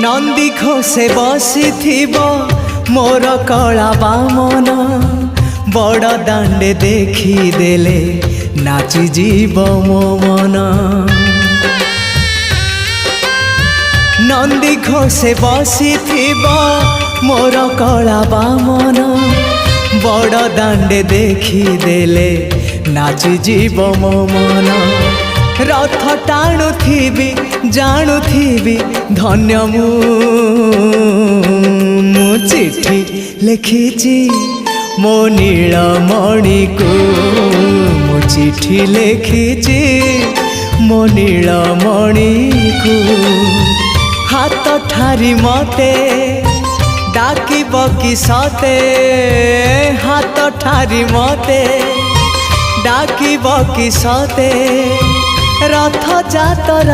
नंदी घोषे बसी मोर कला बामन बड़ दांडे देखी देले नाची जीव मो मन। नंदी घोषे बसी मोर कला बामन बड़ दांडे देखी देले नाची जीव मो मन। रथ टाणुथिबी जाणुथिबी धन्य मु चिट्ठी लिखिची मो नीलमणि को मु चिट्ठी लिखिची मो नीलमणि को। हाथ ठारी मते डाकिब कि सते हाथ ठारी मते डाकिब कि सते रथ जातर